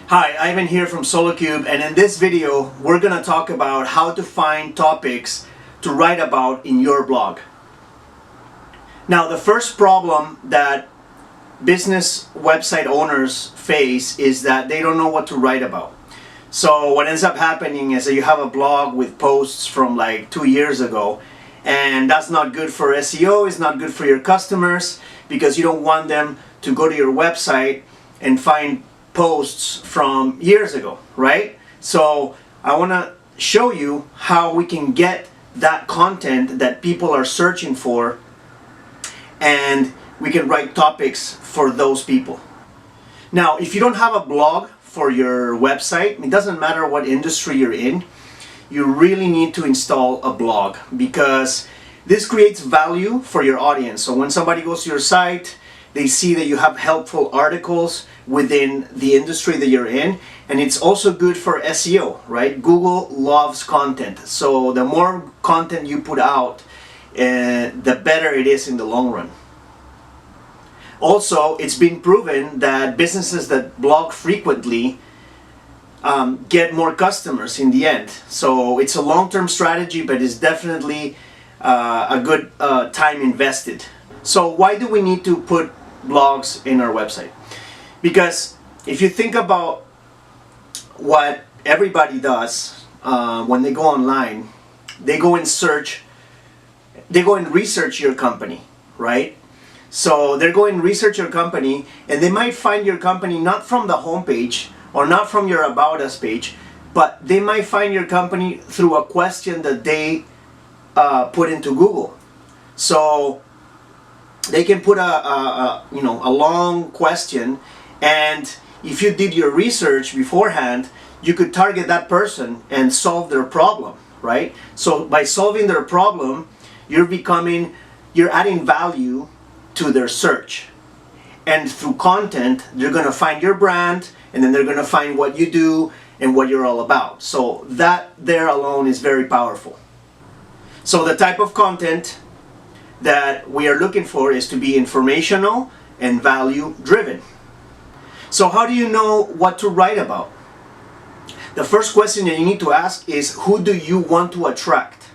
Hi, Ivan here from SoloCube, and in this video we're going to talk about how to find topics to write about in your blog. Now, the first problem that business website owners face is that they don't know what to write about. So what ends up happening is that you have a blog with posts from like 2 years ago, and that's not good for SEO, it's not good for your customers, because you don't want them to go to your website and find posts from years ago, right? So I want to show you how we can get that content that people are searching for, and we can write topics for those people. Now, if you don't have a blog for your website, it doesn't matter what industry you're in, you really need to install a blog, because this creates value for your audience. So when somebody goes to your site, they see that you have helpful articles within the industry that you're in, and it's also good for SEO, right? Google loves content, so the more content you put out, the better it is in the long run. Also, it's been proven that businesses that blog frequently get more customers in the end. So it's a long-term strategy, but it's definitely a good time invested. So why do we need to put blogs in our website? Because if you think about what everybody does when they go online, they go and research your company, right? So they're going to research your company, and they might find your company not from the homepage or not from your About Us page, but they might find your company through a question that they put into Google. So they can put a long question, and if you did your research beforehand, you could target that person and solve their problem, right? So by solving their problem, you're adding value to their search. And through content, they're going to find your brand, and then they're going to find what you do and what you're all about. So that there alone is very powerful. So the type of content that we are looking for is to be informational and value driven. So how do you know what to write about? The first question that you need to ask is, who do you want to attract?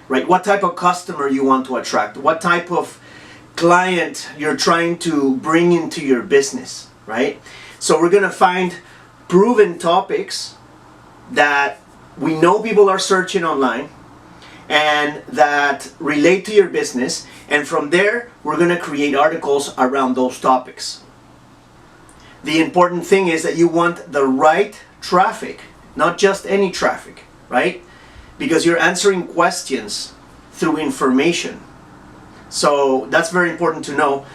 Right? What type of customer you want to attract? What type of client you're trying to bring into your business, right? So we're going to find proven topics that we know people are searching online and that relate to your business, and from there we're going to create articles around those topics. The important thing is that you want the right traffic, not just any traffic, right? Because you're answering questions through information. So that's very important to know.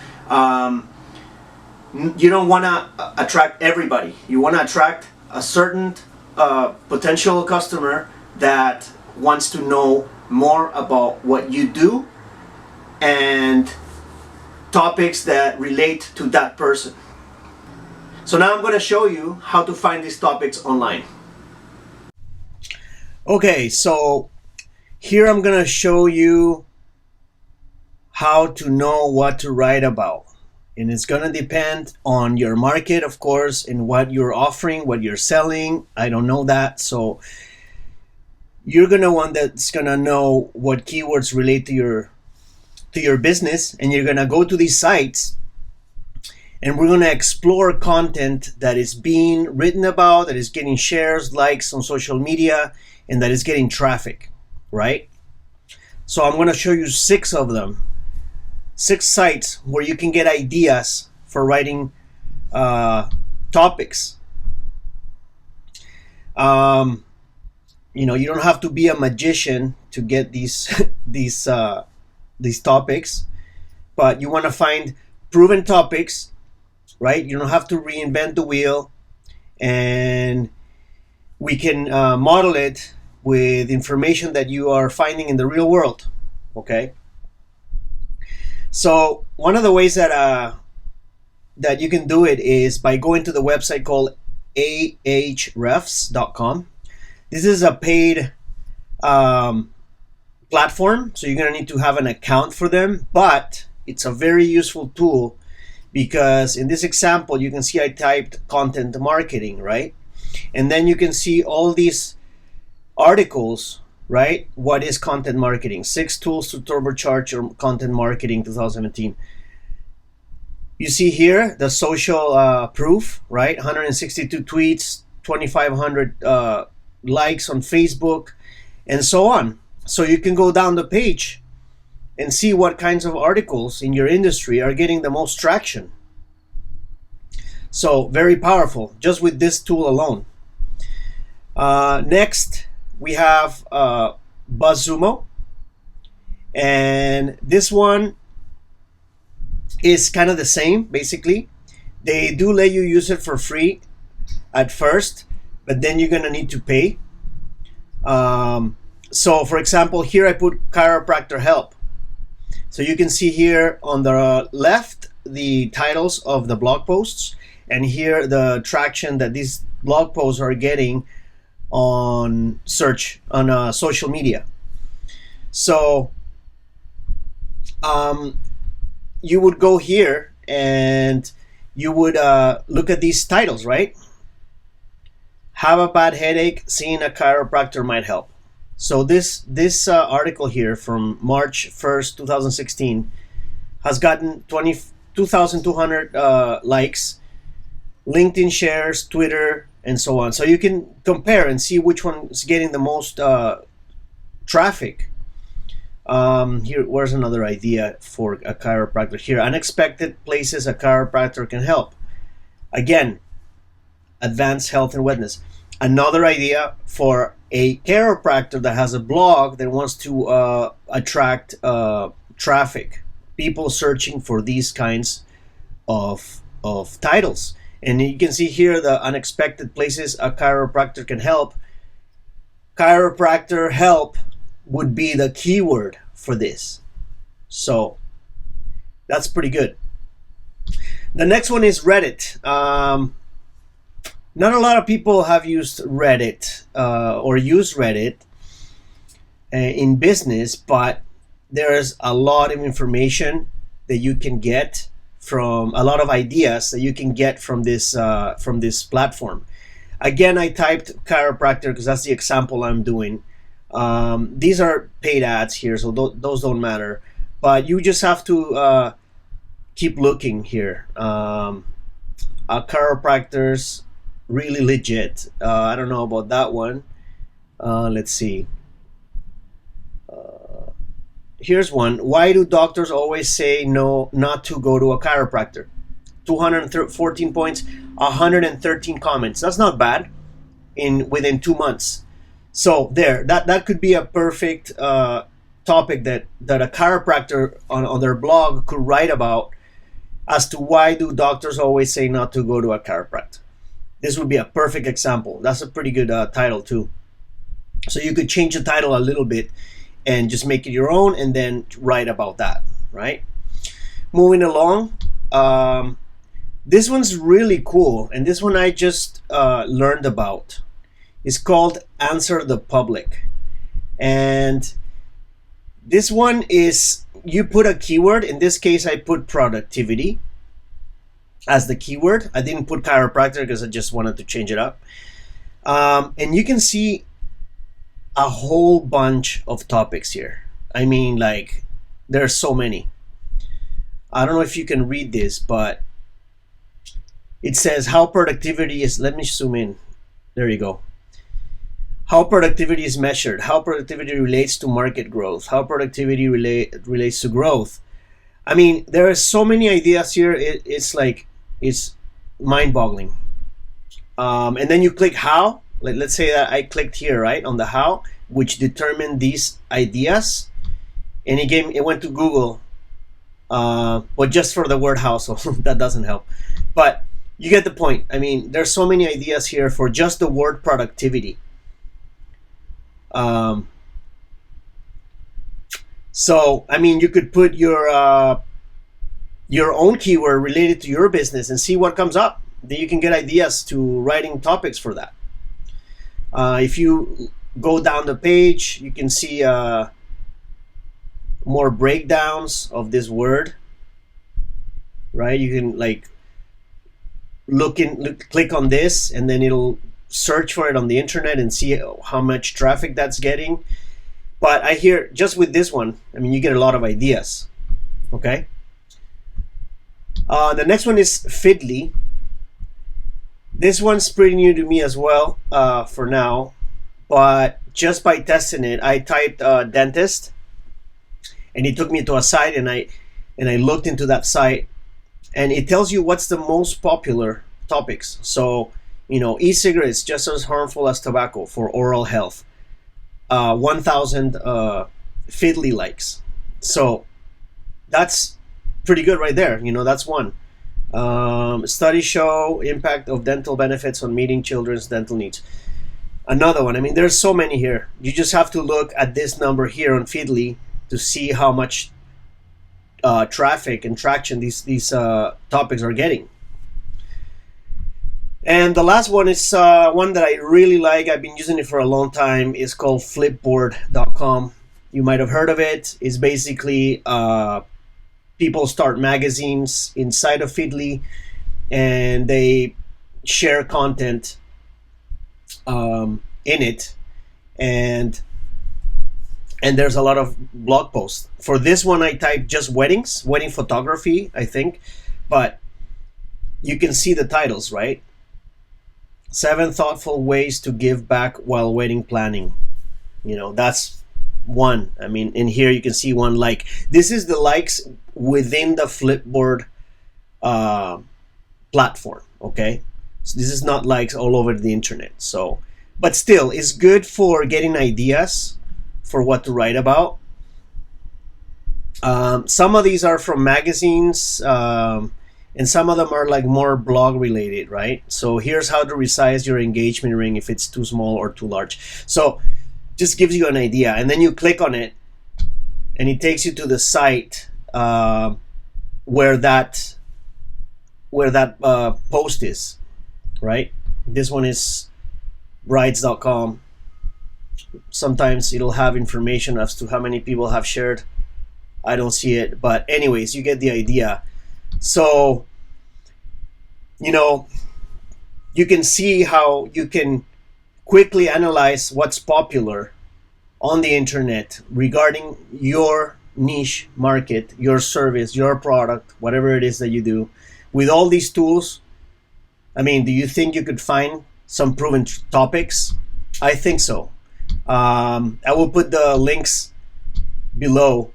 You don't want to attract everybody. You want to attract a certain potential customer that wants to know more about what you do and topics that relate to that person. So now I'm going to show you how to find these topics online. Okay, so here I'm going to show you how to know what to write about. And it's going to depend on your market, of course, and what you're offering, what you're selling. I don't know that. So you're going to want that's going to know what keywords relate to your business, and you're going to go to these sites, and we're going to explore content that is being written about, that is getting shares, likes on social media, and that is getting traffic, right? So I'm going to show you 6 of them. 6 sites where you can get ideas for writing topics. You don't have to be a magician to get these topics, but you want to find proven topics, right? You don't have to reinvent the wheel, and we can model it with information that you are finding in the real world, okay? So one of the ways that you can do it is by going to the website called ahrefs.com. This is a paid platform, so you're going to need to have an account for them, but it's a very useful tool because in this example, you can see I typed content marketing, right? And then you can see all these articles, right? What is content marketing? 6 tools to turbocharge your content marketing 2017. You see here the social proof, right? 162 tweets, 2,500 likes on Facebook, and so on. So you can go down the page and see what kinds of articles in your industry are getting the most traction. So very powerful just with this tool alone. Next, we have BuzzSumo, and this one is kind of the same. Basically, they do let you use it for free at first, but then you're gonna need to pay. So for example, here I put chiropractor help. So you can see here on the left the titles of the blog posts, and here the traction that these blog posts are getting on search on social media. So you would go here and you would look at these titles, right? Have a bad headache, seeing a chiropractor might help. So this article here from March 1st, 2016 has gotten 22,200 likes, LinkedIn shares, Twitter, and so on. So you can compare and see which one is getting the most traffic. Here, where's another idea for a chiropractor? Here, unexpected places a chiropractor can help. Again, advanced health and wellness. Another idea for a chiropractor that has a blog that wants to attract traffic, people searching for these kinds of titles. And you can see here the unexpected places a chiropractor can help. Chiropractor help would be the keyword for this. So that's pretty good. The next one is Reddit. Not a lot of people have used Reddit or use Reddit in business, but there's a lot of information that you can get from, a lot of ideas that you can get from this platform. Again, I typed chiropractor because that's the example I'm doing. These are paid ads here, so those don't matter. But you just have to keep looking here. Chiropractors, really legit. I don't know about that one. Let's see. Here's one. Why do doctors always say no, not to go to a chiropractor? 214 points, 113 comments. That's not bad within 2 months. So there, that could be a perfect topic that a chiropractor on their blog could write about, as to why do doctors always say not to go to a chiropractor. This would be a perfect example. That's a pretty good title too. So you could change the title a little bit and just make it your own and then write about that, right? Moving along, this one's really cool, and this one I just learned about. It's called Answer the Public. And this one is, you put a keyword. In this case, I put productivity as the keyword. I didn't put chiropractor because I just wanted to change it up. And you can see a whole bunch of topics here. I mean, like, there's so many. I don't know if you can read this, but it says how productivity is, let me zoom in. There you go. How productivity is measured, how productivity relates to market growth, how productivity relates to growth. I mean, there are so many ideas here. It's mind-boggling. And then you click how. Let's say that I clicked here, right, on the how, which determined these ideas, and it went to Google, but just for the word how, so that doesn't help. But you get the point. I mean, there's so many ideas here for just the word productivity. So I mean, you could put your own keyword related to your business and see what comes up. Then you can get ideas to writing topics for that. If you go down the page, you can see more breakdowns of this word. right? You can like click on this, and then it'll search for it on the internet and see how much traffic that's getting. But I hear just with this one, I mean, you get a lot of ideas. Okay. The next one is Feedly. This one's pretty new to me as well for now, but just by testing it, I typed dentist, and it took me to a site, and I looked into that site, and it tells you what's the most popular topics. So, e-cigarettes just as harmful as tobacco for oral health. 1,000 Feedly likes. So that's pretty good right there. That's one. Studies show impact of dental benefits on meeting children's dental needs. Another one. I mean, there's so many here. You just have to look at this number here on Feedly to see how much traffic and traction these topics are getting. And the last one is one that I really like. I've been using it for a long time. It's called Flipboard.com. You might have heard of it. It's basically people start magazines inside of Feedly, and they share content in it, and there's a lot of blog posts. For this one, I typed just wedding photography, I think, but you can see the titles, right? 7 thoughtful ways to give back while wedding planning. That's one. I mean, in here you can see one like. This is the likes within the Flipboard platform, okay? So this is not likes all over the internet. So, but still, it's good for getting ideas for what to write about. Some of these are from magazines, and some of them are like more blog related, right? So here's how to resize your engagement ring if it's too small or too large. So just gives you an idea, and then you click on it, and it takes you to the site where that post is, right? This one is brides.com. Sometimes it'll have information as to how many people have shared. I don't see it, but anyways, you get the idea. So, you can see how you can quickly analyze what's popular on the internet regarding your niche market, your service, your product, whatever it is that you do. With all these tools, I mean, do you think you could find some proven topics? I think so. I will put the links below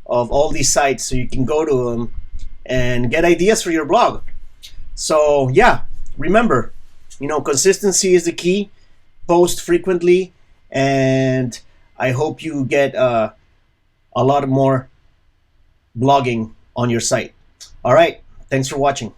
of all these sites so you can go to them and get ideas for your blog. So yeah, remember, consistency is the key. Post frequently, and I hope you get a lot more blogging on your site. All right, thanks for watching.